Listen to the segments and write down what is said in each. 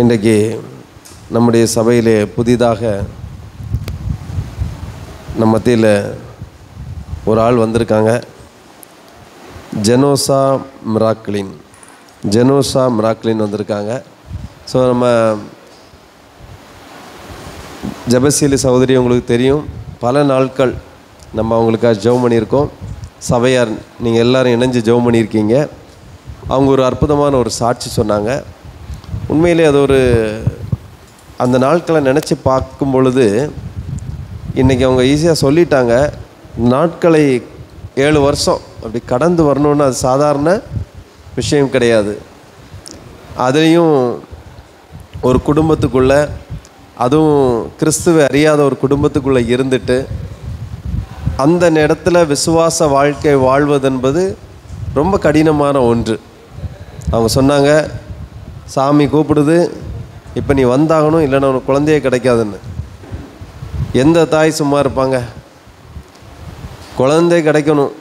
இன்றைக்கு நம்முடைய சபையிலே புதிதாக நம்ம மத்தியில் ஒரு ஆள் வந்திருக்காங்க. ஜெனோசா மிராக்லின் வந்திருக்காங்க. ஸோ நம்ம ஜெபசீலி சகோதரி உங்களுக்கு தெரியும், பல நாட்கள் நம்ம அவங்களுக்காக ஜெபம் பண்ணியிருக்கோம். சபையார் நீங்கள் எல்லோரும் இணைஞ்சு ஜெபம் பண்ணியிருக்கீங்க. அவங்க ஒரு அற்புதமான ஒரு சாட்சி சொன்னாங்க. உண்மையிலே அது ஒரு அந்த நாட்களை நினச்சி பார்க்கும் பொழுது இன்றைக்கி அவங்க ஈஸியாக சொல்லிட்டாங்க. நாட்களை 7 வருஷம் அப்படி கடந்து வரணுன்னு அது சாதாரண விஷயம் கிடையாது. அதுலேயும் ஒரு குடும்பத்துக்குள்ளே, அதுவும் கிறிஸ்துவை அறியாத ஒரு குடும்பத்துக்குள்ளே இருந்துட்டு அந்த இடத்துல விசுவாச வாழ்க்கை வாழ்வதென்பது ரொம்ப கடினமான ஒன்று. அவங்க சொன்னாங்க, சாமி கூப்பிடுது, இப்போ நீ வந்தாகணும், இல்லைன்னா உனக்கு குழந்தையே கிடைக்காதுன்னு. எந்த தாய் சும்மா இருப்பாங்க? குழந்தை கிடைக்கணும்,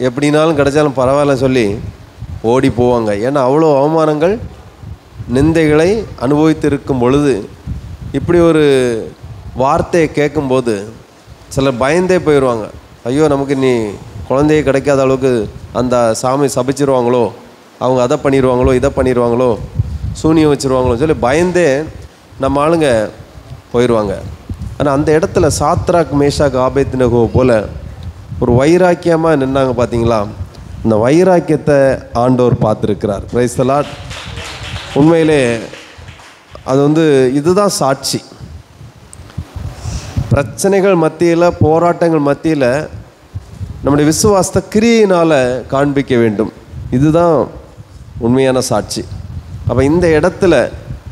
எப்படினாலும் கிடைச்சாலும் பரவாயில்ல சொல்லி ஓடி போவாங்க. ஏன்னா அவ்வளோ அவமானங்கள் நிந்தைகளை அனுபவித்திருக்கும் பொழுது இப்படி ஒரு வார்த்தையை கேட்கும்போது சிலர் பயந்தே போயிடுவாங்க. ஐயோ, நமக்கு நீ குழந்தையே கிடைக்காத அளவுக்கு அந்த சாமி சபிச்சிருவாங்களோ, அவங்க அதை பண்ணிடுவாங்களோ, இதை பண்ணிடுவாங்களோ, சூனியம் வச்சுருவாங்களோ சொல்லி பயந்தே நம்ம ஆளுங்க போயிடுவாங்க. ஆனால் அந்த இடத்துல சாத்ராக் மேஷாக் ஆபேத்நேகோ போல் ஒரு வைராக்கியமாக நின்னாங்க. பார்த்தீங்களா? இந்த வைராக்கியத்தை ஆண்டவர் பார்த்துருக்கிறார். Praise the Lord. உண்மையிலே அது இதுதான் சாட்சி. பிரச்சனைகள் மத்தியில், போராட்டங்கள் மத்தியில் நம்முடைய விசுவாசத்தை கிரியையினால் காண்பிக்க வேண்டும். இதுதான் உண்மையான சாட்சி. அப்போ இந்த இடத்துல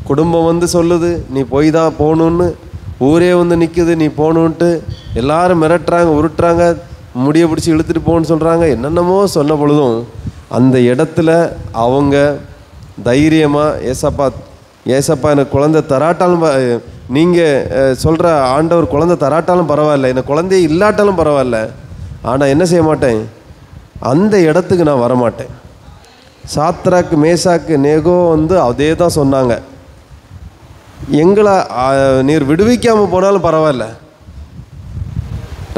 குடும்பம் சொல்லுது நீ போய் தான் போகணுன்னு, ஊரே நிற்குது நீ போகணுன்ட்டு, எல்லாரும் மிரட்டுறாங்க, உருட்டுறாங்க, முடிய பிடிச்சி இழுத்துட்டு போகணுன்னு சொல்கிறாங்க, என்னென்னமோ சொன்ன பொழுதும் அந்த இடத்துல அவங்க தைரியமாக ஏசப்பா எனக்கு குழந்தை தராட்டாலும், நீங்கள் சொல்கிற ஆண்டவர் குழந்தை தராட்டாலும் பரவாயில்ல, எனக்கு குழந்தையே இல்லாட்டாலும் பரவாயில்ல, ஆனால் என்ன செய்ய மாட்டேன், அந்த இடத்துக்கு நான் வரமாட்டேன். சாத்ராக் மேஷாக் நேகோ அதே தான் சொன்னாங்க. எங்களை நீர் விடுவிக்காமல் போனாலும் பரவாயில்ல,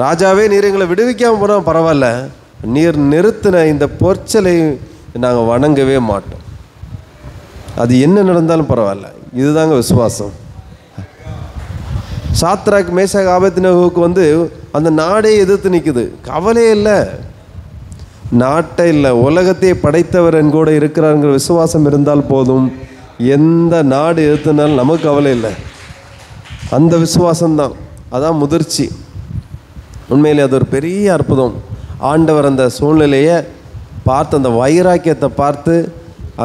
ராஜாவே நீர் எங்களை விடுவிக்காமல் போனாலும் பரவாயில்ல, நீர் நிறுத்தின இந்த பொற்சலை நாங்கள் வணங்கவே மாட்டோம், அது என்ன நடந்தாலும் பரவாயில்ல. இதுதாங்க விசுவாசம். சாத்ராக் மேஷாக் ஆபேத்நேகோவுக்கு அந்த நாடே எதிர்த்து நிற்குது, கவலையே இல்லை, நாட்டை இல்லை உலகத்தை படைத்தவர் என் கூட இருக்கிறாருங்கிற விசுவாசம் இருந்தால் போதும். எந்த நாடு எதிர்த்துனாலும் நமக்கு கவலை இல்லை. அந்த விசுவாசம்தான், அதான் முதிர்ச்சி. உண்மையிலே அது ஒரு பெரிய அற்புதம். ஆண்டவர் அந்த சூழ்நிலையை பார்த்து, அந்த வைராக்கியத்தை பார்த்து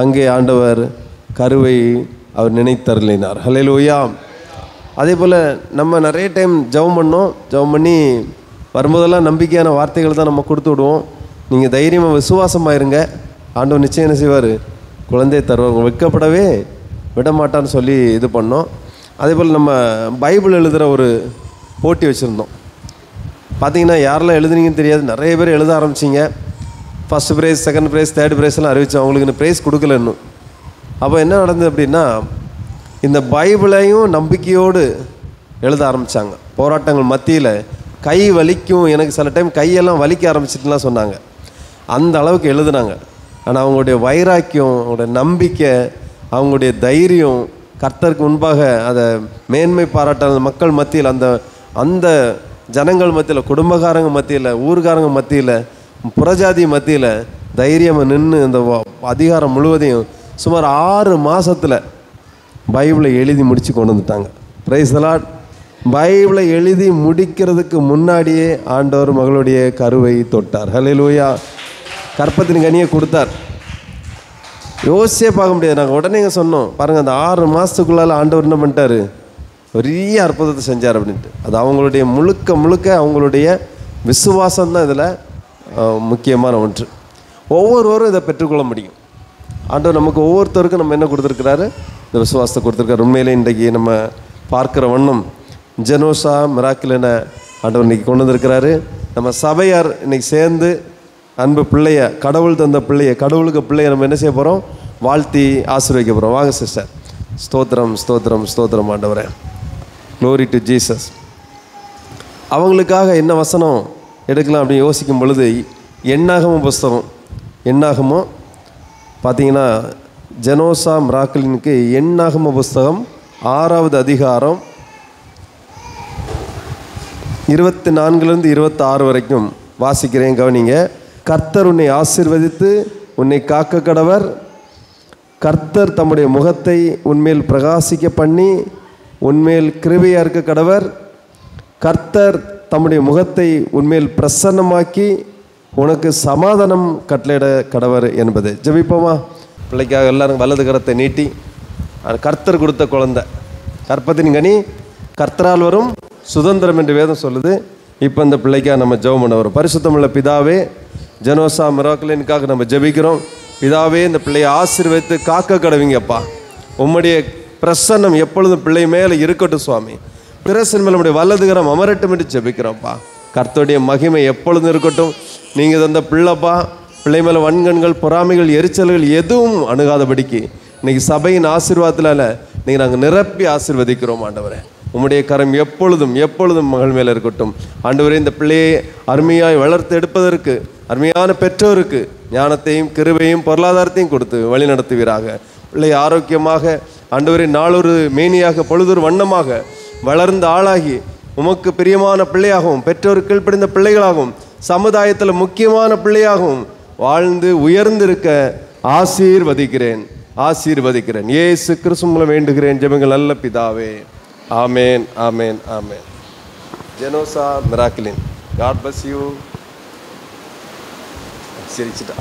அங்கே ஆண்டவர் கருவை அவர் நினைத்தருளினார். ஹல்லேலூயா. அதே போல் நம்ம நிறைய டைம் ஜெபம் பண்ணி வரும்போதெல்லாம் நம்பிக்கையான வார்த்தைகள் தான் நம்ம கொடுத்து விடுவோம். நீங்கள் தைரியமாக விசுவாசமாக இருங்க, ஆண்டவர் நிச்சயம் என்ன செய்வார், குழந்தையை தருவாங்க, வெட்கப்படவே விட மாட்டான்னு சொல்லி இது பண்ணோம். அதே போல் நம்ம பைபிள் எழுதுகிற ஒரு போட்டி வச்சுருந்தோம். பார்த்தீங்கன்னா யாரெல்லாம் எழுதுனீங்கன்னு தெரியாது, நிறைய பேர் எழுத ஆரம்பிச்சிங்க. First prize, second prize, third ப்ரைஸ்லாம் அறிவித்தோம். அவங்களுக்கு இந்த ப்ரைஸ் கொடுக்கல இன்னும். அப்போ என்ன நடந்தது அப்படின்னா, இந்த பைபிளையும் நம்பிக்கையோடு எழுத ஆரம்பித்தாங்க. போராட்டங்கள் மத்தியில் கை வலிக்கும், எனக்கு சில டைம் கையெல்லாம் வலிக்க ஆரம்பிச்சிட்டுலாம் சொன்னாங்க. அந்த அளவுக்கு எழுதுனாங்க. ஆனால் அவங்களுடைய வைராக்கியம், அவங்களுடைய நம்பிக்கை, அவங்களுடைய தைரியம் கர்த்தருக்கு முன்பாக அதை மேன்மை பாராட்ட மக்கள் மத்தியில், அந்த ஜனங்கள் மத்தியில், குடும்பக்காரங்க மத்தியில், ஊர்காரங்க மத்தியில், புறஜாதி மத்தியில் தைரியமாக நின்று அந்த அதிகாரம் முழுவதையும் சுமார் 6 மாதத்தில் பைபிளை எழுதி முடித்து கொண்டு வந்துட்டாங்க. Praise the Lord. பைபிளை எழுதி முடிக்கிறதுக்கு முன்னாடியே ஆண்டவர் மகளுடைய கருவை தொட்டார். ஹல்லேலூயா. கற்பத்தின் கனியை கொடுத்தார். யோசிச்சே பார்க்க முடியாது. நாங்கள் உடனே சொன்னோம், பாருங்கள், அந்த 6 மாதத்துக்குள்ளால் ஆண்டவர் என்ன பண்ணிட்டார், பெரிய அற்புதத்தை செஞ்சார் அப்படின்ட்டு. அது அவங்களுடைய முழுக்க அவங்களுடைய விசுவாசம்தான் இதில் முக்கியமான ஒன்று. ஒவ்வொருவரும் இதை பெற்றுக்கொள்ள முடியும். ஆண்டவர் நமக்கு ஒவ்வொருத்தருக்கும் நம்ம என்ன கொடுத்துருக்கிறாரு, இந்த விசுவாசத்தை கொடுத்துருக்காரு. உண்மையிலே இன்றைக்கி நம்ம பார்க்குற வண்ணம் ஜெனோசா மிராக்கிலின ஆண்டவர் இன்றைக்கி கொண்டு வந்திருக்கிறாரு. நம்ம சபையார் இன்றைக்கி சேர்ந்து அன்பு பிள்ளைய, கடவுள் தந்த பிள்ளைய, கடவுளுக்கு பிள்ளைய நம்ம என்ன செய்ய போகிறோம், வாழ்த்தி ஆசீர்வதிக்க போகிறோம். வாங்க சிஸ்டர், ஸ்தோத்திரம் ஸ்தோத்திரம் ஸ்தோத்திரம் ஆண்டவரே. Glory to Jesus. அவங்களுக்காக என்ன வசனம் எடுக்கலாம் அப்படின்னு யோசிக்கும் பொழுது எண்ணாகமம் புஸ்தகம், எண்ணாகமம் பார்த்தீங்கன்னா ஜெனோசா மிராக்கிலினுக்கு எண்ணாகம புஸ்தகம் 6வது அதிகாரம் 24 26 வரைக்கும் வாசிக்கிறேன், கவனிங்க. கர்த்தர் உன்னை ஆசீர்வதித்து உன்னை காக்க கடவர். கர்த்தர் தம்முடைய முகத்தை உன்மேல் பிரகாசிக்க பண்ணி உன்மேல் கிருபையா இருக்க கடவர். கர்த்தர் தம்முடைய முகத்தை உன்மேல் பிரசன்னமாக்கி உனக்கு சமாதானம் கட்டளையிட கடவர் என்பது. ஜெபிப்போமா? பிள்ளைக்காக எல்லாரும் வலது கரத்தை நீட்டி, கர்த்தர் கொடுத்த குழந்தை, கற்பத்தின் கனி கர்த்தரால் வரும் சுதந்திரம் என்று வேதம் சொல்லுது. இப்போ இந்த பிள்ளைக்காக நம்ம ஜெபம் பண்ண வரும். பரிசுத்தமுள்ள பிதாவே, ஜெனோசா மிராக்கிலினுக்காக நம்ம ஜெபிக்கிறோம். பிதாவே, இந்த பிள்ளையை ஆசீர்வதித்து காக்க கடவிங்கப்பா. உம்முடைய பிரசன்னம் எப்பொழுதும் பிள்ளை மேலே இருக்கட்டும் சுவாமி. பிரசன் மேலே நம்முடைய வலதுகரம் அமரட்டும் என்று ஜெபிக்கிறோம்ப்பா. கர்த்தருடைய மகிமை எப்பொழுதும் இருக்கட்டும். நீங்கள் தந்த பிள்ளைப்பா, பிள்ளை மேலே வன்கண்கள், பொறாமைகள், எரிச்சல்கள் எதுவும் அணுகாதபடிக்கு இன்னைக்கு சபையின் ஆசீர்வாதத்தில் நீங்கள் நாங்கள் நிரப்பி ஆசீர்வதிக்கிறோம் ஆண்டவரே. உம்முடைய கரம் எப்பொழுதும் எப்பொழுதும் மகள் மேலே இருக்கட்டும் ஆண்டவரே. இந்த பிள்ளையை அருமையாய் வளர்த்து எடுப்பதற்கு அருமையான பெற்றோருக்கு ஞானத்தையும் கிருபையும் பொருளாதாரத்தையும் கொடுத்து வழி நடத்துவீராக. பிள்ளை ஆரோக்கியமாக ஆண்டவரே நாளொரு மேனியாக பொழுதொரு வண்ணமாக வளர்ந்த ஆளாகி உமக்கு பிரியமான பிள்ளையாகவும் பெற்றோருக்கு கீழ்ப்படிந்த பிள்ளைகளாகவும் சமுதாயத்தில் முக்கியமான பிள்ளையாகவும் வாழ்ந்து உயர்ந்திருக்க ஆசீர்வதிக்கிறேன் ஆசீர்வதிக்கிறேன். இயேசு கிறிஸ்து மூலம் வேண்டுகிறேன் ஜெபங்கள் நல்ல பிதாவே. ஆமேன் ஆமேன் ஆமேன். ஜெனோசா மிராக்கிலின். God bless you. சிரிச்சிட்டா.